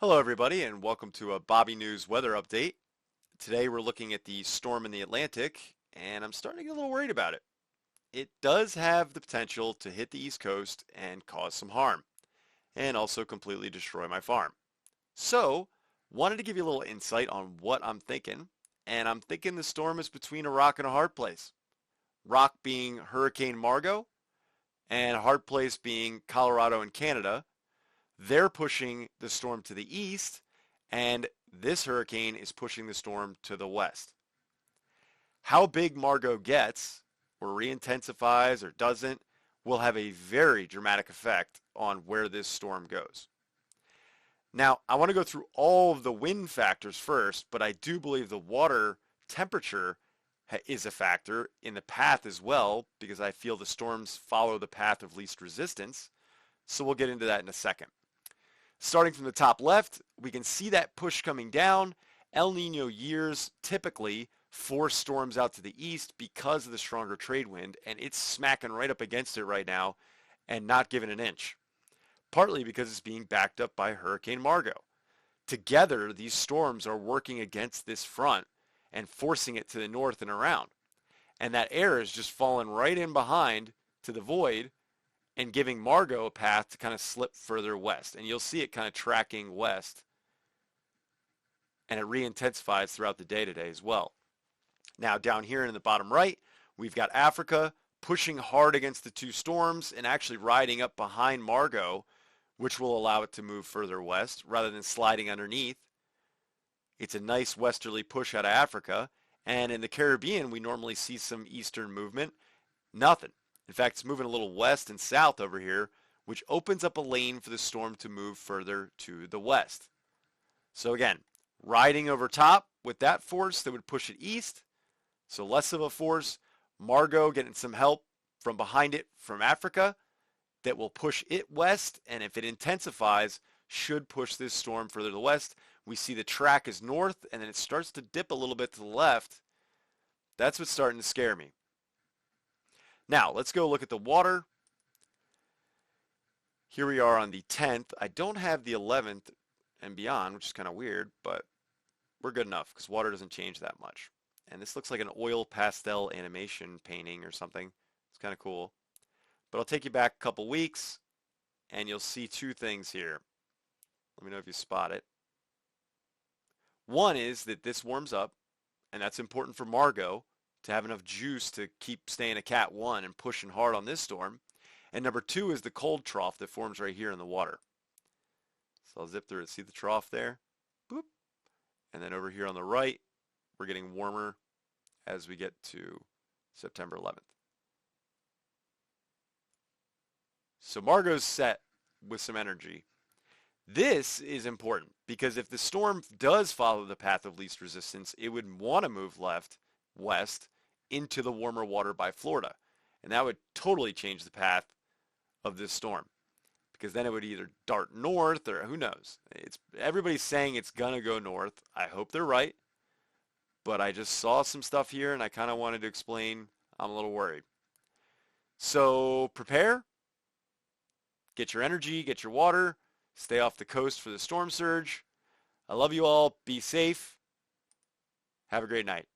Hello, everybody, and welcome to a Bobby News weather update. Today we're looking at the storm in the Atlantic, and I'm starting to get a little worried about it. It does have the potential to hit the East Coast and cause some harm, and also completely destroy my farm. So, wanted to give you a little insight on what I'm thinking, and I'm thinking the storm is between a rock and a hard place. Rock being Hurricane Margot, and a hard place being Colorado and Canada. They're pushing the storm to the east, and this hurricane is pushing the storm to the west. How big Margot gets, or re-intensifies, or doesn't, will have a very dramatic effect on where this storm goes. Now, I want to go through all of the wind factors first, but I do believe the water temperature is a factor in the path as well, because I feel the storms follow the path of least resistance. So we'll get into that in a second. Starting from the top left, we can see that push coming down. El Nino years typically force storms out to the east because of the stronger trade wind, and it's smacking right up against it right now and not giving an inch, partly because it's being backed up by Hurricane Margot. Together, these storms are working against this front and forcing it to the north and around. And that air is just falling right in behind to the void and giving Margot a path to kind of slip further west. And you'll see it kind of tracking west, and it re-intensifies throughout the day today as well. Now down here in the bottom right, we've got Africa pushing hard against the two storms and actually riding up behind Margot, which will allow it to move further west rather than sliding underneath. It's a nice westerly push out of Africa. And in the Caribbean, we normally see some eastern movement. Nothing. In fact, it's moving a little west and south over here, which opens up a lane for the storm to move further to the west. So again, riding over top with that force that would push it east, so less of a force. Margot getting some help from behind it from Africa that will push it west, and if it intensifies, should push this storm further to the west. We see the track is north, and then it starts to dip a little bit to the left. That's what's starting to scare me. Now, let's go look at the water. Here we are on the 10th. I don't have the 11th and beyond, which is kind of weird, but we're good enough because water doesn't change that much. And this looks like an oil pastel animation painting or something. It's kind of cool. But I'll take you back a couple weeks, and you'll see two things here. Let me know if you spot it. One is that this warms up, and that's important for Margot to have enough juice to keep staying a Cat 1 and pushing hard on this storm. And number two is the cold trough that forms right here in the water. So I'll zip through it. See the trough there? Boop. And then over here on the right, we're getting warmer as we get to September 11th. So Margot's set with some energy. This is important because if the storm does follow the path of least resistance, it would want to move west into the warmer water by Florida. And that would totally change the path of this storm because then it would either dart north or who knows. Everybody's saying it's going to go north. I hope they're right. But I just saw some stuff here and I kind of wanted to explain. I'm a little worried. So prepare. Get your energy, get your water. Stay off the coast for the storm surge. I love you all. Be safe. Have a great night.